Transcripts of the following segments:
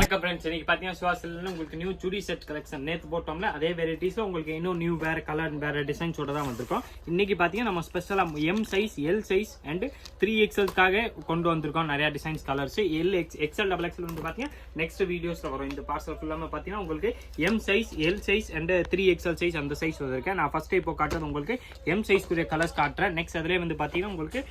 வணக்கம் ஃப்ரெண்ட்ஸ், இன்னைக்கு பார்த்தீங்கன்னா சுவாசில் உங்களுக்கு நியூ சுடி செட் கலெக்ஷன் நேற்று போட்டோம்ல அதே வெரைட்டிஸில் உங்களுக்கு இன்னும் நியூ வேறு கலர் வேறு டிசைன்ஸோட தான் வந்திருக்கோம். இன்னைக்கு பார்த்தீங்கன்னா நம்ம ஸ்பெஷலாக M size, L size and 3XLக்காக கொண்டு வந்திருக்கோம். நிறையா டிசைன்ஸ் கலர்ஸ் XL, XXL வந்து பார்த்தீங்கன்னா நெக்ஸ்ட் வீடியோஸில் வரும். இந்த பார்சல் ஃபுல்லாமல் பார்த்தீங்கன்னா உங்களுக்கு M size, L size and 3XL size அந்த சைஸ் வந்திருக்கேன். நான் ஃபர்ஸ்ட் இப்போ காட்டுறது உங்களுக்கு எம் சைஸ்க்குரிய கலர்ஸ் காட்டுறேன். நெக்ஸ்ட் அதிலே வந்து பார்த்தீங்கன்னா உங்களுக்கு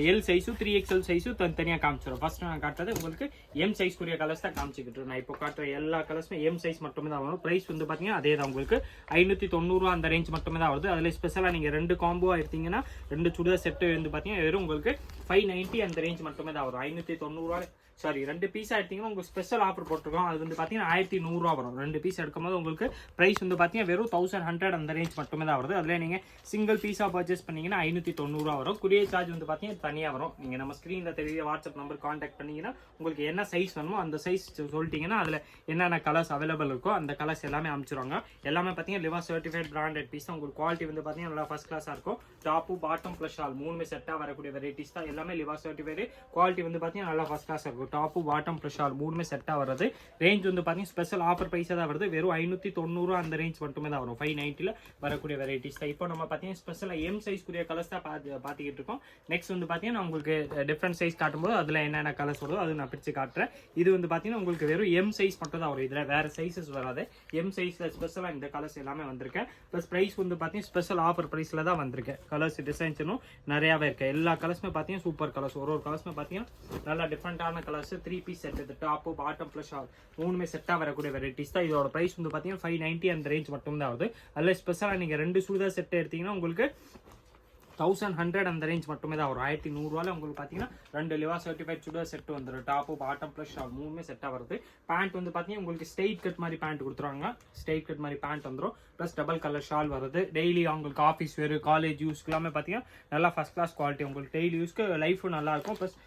எல் சைஸும் 3XL சைஸும் தனித்தனியாக காமிச்சிடும். ஃபர்ஸ்ட் நான் காட்டுறது உங்களுக்கு எம் சைஸ்க்குரிய கலர்ஸ் தான் காமிச்சிக்கிட்டு. நான் இப்போ காட்டுற எல்லா கலர்ஸுமே எம் சைஸ் மட்டுமே தான் வரும். ப்ரைஸ் வந்து பார்த்தீங்கன்னா அதே தான், உங்களுக்கு 590 அந்த ரேஞ்ச் மட்டுமே தான் வருது. அதில் ஸ்பெஷலாக நீங்கள் 2 காம்போ எடுத்தீங்கன்னா 2 சுடிதார் செட்டு வந்து பார்த்தீங்கன்னா வெறும் உங்களுக்கு 590 அந்த ரேஞ்ச் மட்டுமே தான் வரும். 590 சாரி 2 பீஸா எடுத்தீங்கன்னா உங்களுக்கு ஸ்பெஷல் ஆஃபர் போட்டிருக்கோம். அது வந்து பார்த்தீங்கன்னா 1100 வரும். 2 பீஸ் எடுக்கும்போது உங்களுக்கு ப்ரைஸ் வந்து பார்த்தீங்கன்னா வெறும் 1100 அந்த ரேஞ்ச் மட்டுமே தான் வருது. அதில் நீங்கள் சிங்கிள் பீஸாக பர்ச்சேஸ் பண்ணீங்கன்னா 590 வரும். குரியர் சார்ஜ் வந்து பார்த்தீங்கன்னா தனியாக வரும். நீங்கள் நம்ம ஸ்க்ரீனில் தெரிய வாட்ஸ்அப் நம்பர் கான்டாக்ட் பண்ணீங்கன்னா உங்களுக்கு என்ன சைஸ் வேணுமோ அந்த சைஸ் சொல்லிட்டீங்கன்னா அதில் என்னென்ன கலர்ஸ் அவைலபிள் இருக்கோ அந்த கலர்ஸ் எல்லாமே அனுப்பிச்சிருவாங்க. எல்லாமே பார்த்தீங்கன்னா லிவா சர்டிஃபைட் பிராண்டட் பீஸ் தான். உங்களுக்கு குவாலிட்டி வந்து பார்த்தீங்கன்னா நல்லா ஃபர்ஸ்ட் கிளாஸாக இருக்கும். டாப்பு, பாட்டம் ப்ளஸ் ஷால் 3மே செட்டாக வரக்கூடிய வெரைட்டிஸ் தான். எல்லாமே லிவா சர்டிஃபைடு. குவாலிட்டி வந்து பார்த்தீங்கன்னா நல்லா ஃபர்ஸ்ட் கிளாஸாக இருக்கும். டாப்பு, பாட்டம் ப்ளஸ் ஷால் 3மே செட்டாக வருது. ரேஞ்ச் வந்து பார்த்தீங்கன்னா ஸ்பெஷல் ஆஃபர் ப்ரைஸாக தான் வருது. வெறும் 590 அந்த ரேஞ்ச் மட்டுமே தான் வரும். 590 வரக்கூடிய வெரைட்டிஸ் தான். இப்போ நம்ம பார்த்தீங்கன்னா ஸ்பெஷலாக எம் சைஸ்க்குரிய கலர்ஸ் தான் பார்த்துக்கிட்டு இருக்கோம். நெக்ஸ்ட் வந்து பார்த்தீங்கன்னா உங்களுக்கு டிஃப்ரெண்ட் சைஸ் காட்டும்போது அதில் என்னென்ன கலர்ஸ் வருதோ அது நான் பிரித்து காட்டுறேன். இது வந்து பார்த்தீங்கன்னா உங்களுக்கு வெறும் எம் சைஸ் மட்டும் தான் வரும். இதில் வேறு சைஸஸ் வராது. எம் சைஸில் ஸ்பெஷலாக இந்த கலர்ஸ் எல்லாமே வந்திருக்கேன். ப்ளஸ் ப்ரைஸ் வந்து பார்த்தீங்கன்னா ஸ்பெஷல் ஆஃபர் ப்ரைஸில் தான் வந்திருக்கேன். கலர்ஸ் டிசைன்ஸும் நிறையாவே இருக்கு. எல்லா கலர்ஸுமே பார்த்தீங்கன்னா சூப்பர் கலர்ஸ். ஒரு கலர்ஸுமே பார்த்தீங்கன்னா நல்லா டிஃப்ரெண்டான கலர்ஸ். 3 பீஸ் செட், இது டாப்பு, பாட்டம் ப்ளஸ் ஷால் 3மே செட்டாக வரக்கூடிய வெரைட்டிஸ் தான். இதோட ப்ரைஸ் வந்து பார்த்தீங்கன்னா 590 அந்த ரேஞ்ச் மட்டும் தான் வருது. அதில் ஸ்பெஷலாக நீங்கள் 2 சுடிதார் செட் எடுத்தீங்கன்னா உங்களுக்கு 1100 அந்த ரேஞ்ச் மட்டுமே தான் வரும். 1100 உங்களுக்கு பார்த்தீங்கன்னா 2 லிவா சர்டிஃபைட் சுடிதார் செட் வந்துடும். டாப்பு, பாட்டம் ப்ளஸ் ஷால் 3மே செட்டாக வருது. பேண்ட் வந்து பார்த்தீங்கன்னா உங்களுக்கு ஸ்ட்ரெயிட் கட் மாதிரி பேண்ட் கொடுத்துருவாங்க. ஸ்ட்ரெயிட் கட் மாதிரி பேண்ட் வந்துடும். ப்ளஸ் டபுள் கலர் ஷால் வருது. டெய்லி உங்களுக்கு ஆஃபீஸ் வேறு, காலேஜ் யூஸ்க்கு எல்லாமே பார்த்தீங்கன்னா நல்லா ஃபர்ஸ்ட் கிளாஸ் குவாலிட்டி. உங்களுக்கு டெய்லி யூஸ்க்கு லைஃபும் நல்லா இருக்கும். ப்ளஸ்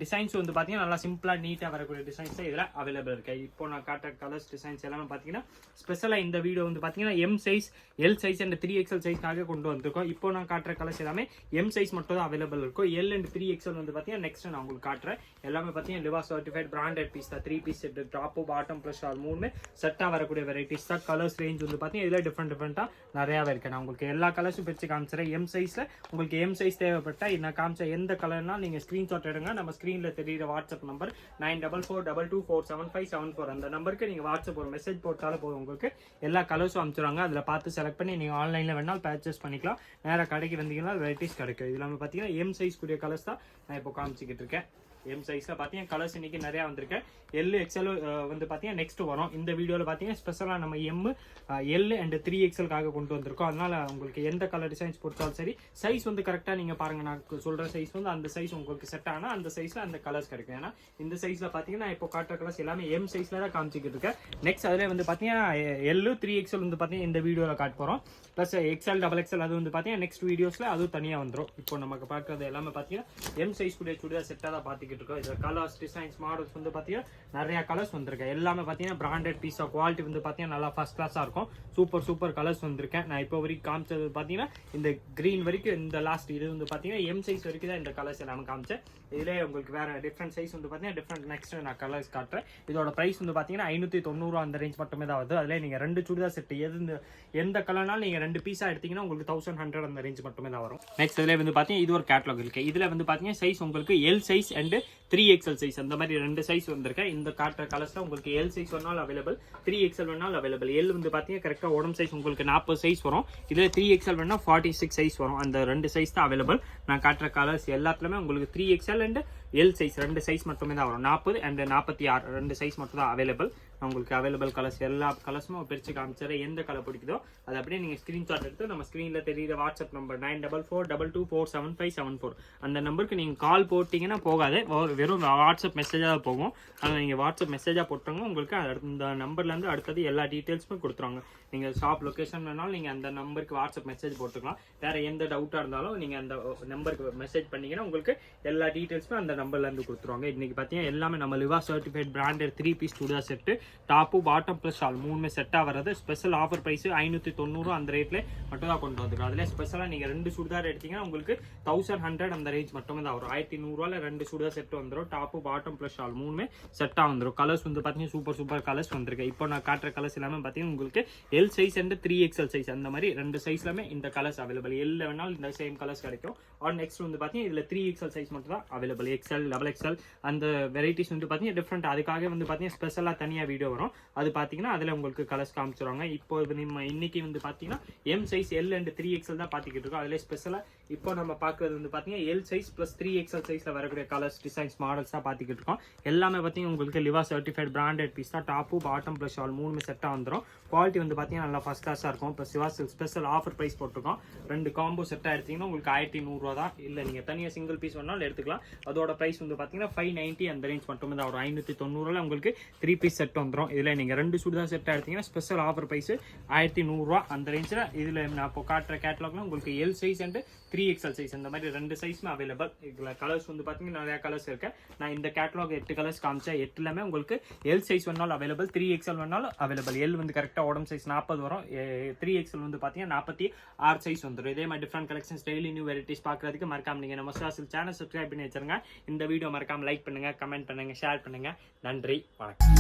டிசைன்ஸ் வந்து பார்த்தீங்கன்னா நல்லா சிம்பிளாக நீட்டாக வரக்கூடிய டிசைன்ஸ் தான் இதில் அவைலபிள் இருக்கு. இப்போ நான் காட்டுற கலர்ஸ் டிசைன்ஸ் எல்லாமே பார்த்தீங்கன்னா ஸ்பெஷலாக இந்த வீடியோ வந்து பார்த்தீங்கன்னா M size, L size and 3XL சைஸ்க்காக கொண்டு வந்திருக்கோம். இப்போ நான் காட்டுற கலர்ஸ் எல்லாமே எம் சைஸ் மட்டும் தான் அவைலபிள் இருக்கும். எல் அண்ட் 3XL வந்து பார்த்தீங்கன்னா நெக்ஸ்ட் நான் உங்களுக்கு காட்டுறேன். எல்லாமே பார்த்தீங்கன்னா லிவா சர்டிஃபைட் பிராண்டட் பீஸ் தான். 3 piece set, top, bottom plus shawl 3மே செட்டாக வரக்கூடிய வெரைட்டிஸ் தான். கலர்ஸ் ரேஞ்ச் வந்து பார்த்தீங்கன்னா இதில் டிஃப்ரெண்டாக நிறையாவே இருக்கு. நான் உங்களுக்கு எல்லா கலர்ஸும் பிரித்து காமிச்சிடறேன். எம் சைஸில் உங்களுக்கு எம் சைஸ் தேவைப்பட்டால் நான் காமிச்ச எந்த கலர்னா நீங்கள் ஸ்க்ரீன்ஷாட் எடுங்க. நம்ம ஸ்க்ரீனில் தெரியுற வாட்ஸ்அப் நம்பர் 9442247574 அந்த நம்பருக்கு நீங்கள் வாட்ஸ்அப் ஒரு மெசேஜ் போட்டாலும் போதும். உங்களுக்கு எல்லா கலர்ஸும் அனுப்பிச்சுறாங்க. அதில் பார்த்து செலக்ட் பண்ணி நீங்கள் ஆன்லைனில் வேணாலும் பர்ச்சேஸ் பண்ணிக்கலாம். நேராக கடைக்கு வந்தீங்கன்னா வெரைட்டிஸ் கிடைக்கும். இது இல்லாமல் பார்த்தீங்கன்னா எம் சைஸ்க்குரிய கலர்ஸ் தான் நான் இப்போ காமிச்சிக்கிட்டு இருக்கேன். எம் சைஸில் பார்த்தீங்கன்னா கலர்ஸ் இன்னைக்கு நிறையா வந்திருக்கு. எல், XL வந்து பார்த்தீங்கன்னா நெக்ஸ்ட் வரும். இந்த வீடியோவில் பார்த்தீங்கன்னா ஸ்பெஷலாக நம்ம எம், எல் அண்ட் 3XLக்காக கொண்டு வந்திருக்கோம். அதனால் உங்களுக்கு எந்த கலர் டிசைன்ஸ் பொறுத்தாலும் சரி, சைஸ் வந்து கரெக்டாக நீங்கள் பாருங்கள். நான் சொல்கிற சைஸ் வந்து அந்த சைஸ் உங்களுக்கு செட் ஆனால் அந்த சைஸில் அந்த கலர்ஸ் கிடைக்கும். ஏன்னா இந்த சைஸில் பார்த்தீங்கன்னா இப்போ காட்டுற கலர்ஸ் எல்லாமே எம் சைஸில் தான் காமிச்சிக்கிட்டு இருக்கேன். நெக்ஸ்ட் அதில் வந்து பார்த்தீங்கன்னா எல், 3XL வந்து பார்த்தீங்கன்னா இந்த வீடியோவில் காட்ட போகிறோம். ப்ளஸ் XL, XXL அது வந்து பார்த்தீங்கன்னா நெக்ஸ்ட் வீடியோஸில் அதுவும் தனியாக வந்துடும். இப்போ நமக்கு பார்க்குறது எல்லாமே பார்த்தீங்கன்னா எம் சைஸ் கூட சுடிதார் செட்டாக தான் பார்த்துக்கிட்டு இருக்கோம். இதில் கலர்ஸ், டிசைன்ஸ், மாடல்ஸ் வந்து பார்த்தீங்கன்னா நிறைய கலர்ஸ் வந்திருக்கு. எல்லாமே பார்த்தீங்கன்னா பிராண்டட் பீஸ் ஆஃப் குவாலிட்டி வந்து பார்த்தீங்கன்னா நல்லா ஃபர்ஸ்ட் கிளாஸாக இருக்கும். சூப்பர் கலர்ஸ் வந்திருக்கேன். நான் இப்போ வரைக்கும் காமிச்சது பார்த்தீங்கன்னா இந்த கிரீன் வரைக்கும், இந்த லாஸ்ட் இது வந்து பார்த்தீங்கன்னா எம் சைஸ் வரைக்கும் தான் இந்த கலர்ஸ் எல்லாமே காமிச்சேன். இதிலே உங்களுக்கு வேறு டிஃப்ரெண்ட் சைஸ் வந்து பார்த்தீங்கன்னா டிஃப்ரெண்ட் நெக்ஸ்ட் நான் கலர்ஸ் காட்டுறேன். இதோட ப்ரைஸ் வந்து பார்த்தீங்கன்னா 590 அந்த ரேஞ்ச் மட்டுமே தான் வருது. அதில் நீங்கள் 2 சுடிதார் செட் எந்த கலர்னாலும் நீங்கள் 2 பீஸாக எடுத்தீங்கன்னா உங்களுக்கு 1100 அந்த ரேஞ்ச் மட்டுமே தான் வரும். நெக்ஸ்ட் இதில் வந்து பார்த்தீங்கன்னா இது ஒரு கேட்டலாக் இருக்குது. இதில் வந்து பார்த்தீங்கன்னா சைஸ் உங்களுக்கு L size and 3XL size அந்த மாதிரி 2 சைஸ் வந்திருக்கேன். இந்த காட்டுற கலர்ஸ்ல உங்களுக்கு எல் சைஸ் வேணாலும் அவைலபிள், 3XL வேணாலும் அவைலபிள். எல் வந்து பார்த்தீங்கன்னா கரெக்டாக உடம்பு சைஸ் உங்களுக்கு 40 சைஸ் வரும். இதில் 3XL வேணா 46 சைஸ் வரும். அந்த 2 சைஸ் தான் அவைலபிள். நான் காட்டுற கலர்ஸ் எல்லாத்துலேயுமே உங்களுக்கு 3XL and L size 2 size மட்டுமே தான் வரும். 40 அண்ட் 46 2 சைஸ் மட்டும் தான் அவைலபிள். உங்களுக்கு அவைலபிள் கலர்ஸ் எல்லா கலர்ஸும் பிரித்து காமிச்சிட. எந்த கலர் பிடிக்குதோ அதை அப்படியே நீங்கள் ஸ்க்ரீன்ஷாட் எடுத்து நம்ம ஸ்க்ரீனில் தெரியுற வாட்ஸ்அப் நம்பர் 9442247574 அந்த நம்பருக்கு நீங்கள் கால் போட்டிங்கன்னா போகாது, வெறும் வாட்ஸ்அப் மெசேஜாக தான் போகும். அதை நீங்கள் வாட்ஸ்அப் மெசேஜாக போட்டாங்க உங்களுக்கு அந்த நம்பர்லேருந்து அடுத்தது எல்லா டீட்டெயில்ஸுமே கொடுத்துருவாங்க. நீங்கள் ஷாப் லொக்கேஷன் வேணாலும் நீங்கள் அந்த நம்பருக்கு வாட்ஸ்அப் மெசேஜ் போட்டுக்கலாம். வேறு எந்த டவுட்டாக இருந்தாலும் நீங்கள் அந்த நம்பருக்கு மெசேஜ் பண்ணிங்கன்னா உங்களுக்கு எல்லா டீட்டெயில்ஸுமே அந்த நம்பர்லேருந்து கொடுத்துருவாங்க. இன்றைக்கி பார்த்தீங்கன்னா எல்லாமே நம்ம Liva certified branded 3 piece churidar set top bottom plus shawl மூணுமே செட்டாக வர்றது ஸ்பெஷல் ஆஃபர் ப்ரைஸ் 590 அந்த ரேட்ல மட்டும் தான் கொண்டு வந்துருக்கோம். அதில் ஸ்பெஷலாக நீங்கள் 2 சுடிதார் எடுத்தீங்கன்னா உங்களுக்கு 1100 அந்த ரேஞ்ச் மட்டுமே தான் வரும். 1100 2 சுடிதார் செட் வந்துடும். டாப்பு பாட்டம் ப்ளஸ் ஷால் மூணுமே செட்டாக வந்துடும். கலர்ஸ் வந்து பார்த்தீங்கன்னா சூப்பர் கலர்ஸ் வந்திருக்கு. இப்போ நான் காட்டுற கலர்ஸ் எல்லாமே பார்த்தீங்கன்னா உங்களுக்கு L size and 3XL size அந்த மாதிரி 2 சைஸ்லாமே இந்த கலர்ஸ் அவைலபிள். எல்ல வேணாலும் இந்த சேம் கலர்ஸ் கிடைக்கும். ஆர் நெக்ஸ்ட் வந்து பார்த்தீங்கன்னா இதில் 3XL சைஸ் மட்டும் தான் அவைலபிள். XL XXL அந்த வெரைட்டிஸ் வந்து பார்த்தீங்கன்னா டிஃப்ரெண்ட். அதுக்காக வந்து பார்த்தீங்கன்னா ஸ்பெஷலாக தனியாக வீடியோ வரும். அது பார்த்தீங்கன்னா அதில் உங்களுக்கு கலர்ஸ் காமிச்சிருவாங்க. இப்போ நம்ம இன்னைக்கு வந்து பார்த்தீங்கன்னா M size L and 3XL தான் பார்த்துக்கிட்டு இருக்கோம். அதில் ஸ்பெஷலாக இப்போ நம்ம பார்க்குறது வந்து பார்த்தீங்கன்னா எல் சைஸ் ப்ளஸ் 3XL சைஸில் வரக்கூடிய கலர்ஸ் டிசைன்ஸ் மாடல்ஸ் தான் பார்த்துக்கிட்டு இருக்கோம். எல்லாமே பார்த்தீங்கன்னா உங்களுக்கு லிவா சர்டிஃபைட் பிராண்டட் பீஸ் தான். டாப்பு பாட்டம் ப்ளஸ் ஷால் மூணுமே செட்டாக வந்துடும். குவாலிட்டி வந்து பார்த்தீங்கன்னா நல்லா ஃபர்ஸ்ட் கிளாஸாக இருக்கும். இப்போ சிவா ஸ்பெஷல் ஆஃபர் ப்ரைஸ் போட்டிருக்கோம். 2 காம்போ செட்டாக எடுத்தீங்கன்னா உங்களுக்கு 1100 தான். இல்லை நீங்கள் தனியாக சிங்கிள் பீஸ் வேணாலும் எடுத்துக்கலாம். அதோட ப்ரைஸ் வந்து பார்த்தீங்கன்னா 590 அந்த ரேஞ்ச் மட்டுமே தான். ஒரு 590 உங்களுக்கு 3 பீஸ் செட் வந்துடும். இதில் நீங்கள் 2 சுடிதார் செட்டாக எடுத்தீங்கன்னா ஸ்பெஷல் ஆஃபர் ப்ரைஸ் 1100 அந்த ரேஞ்சில். இதில் நான் இப்போ காட்டுற கேட்டலாக்ல உங்களுக்கு L size and 3XL size அந்த மாதிரி 2 சைஸுமே அவைலபிள். இதில் கலர்ஸ் வந்து பார்த்தீங்கன்னா நிறையா கலர்ஸ் இருக்கு. நான் இந்த கேட்டலாக் 8 கலர்ஸ் காமிச்சேன். 8லாமே உங்களுக்கு எல் சைஸ் வேணாலும் அவைலபிள், 3XL வேணாலும் அவைலபிள். எல் வந்து கரெக்டாக உடம்பு சைஸ் 40 வரும். 3XL வந்து பார்த்தீங்கன்னா 46 சைஸ் வந்துடும். இதே மாதிரி different collections daily new varieties பார்க்குறதுக்கு மறக்காம நீங்கள் நம்ம சிவா சில்க் சேனல் சப்ஸ்கிரைப் பண்ணி வச்சிருங்க. இந்த வீடியோ மறக்காம லைக் பண்ணுங்க, கமெண்ட் பண்ணுங்க, ஷேர் பண்ணுங்க. நன்றி, வணக்கம்.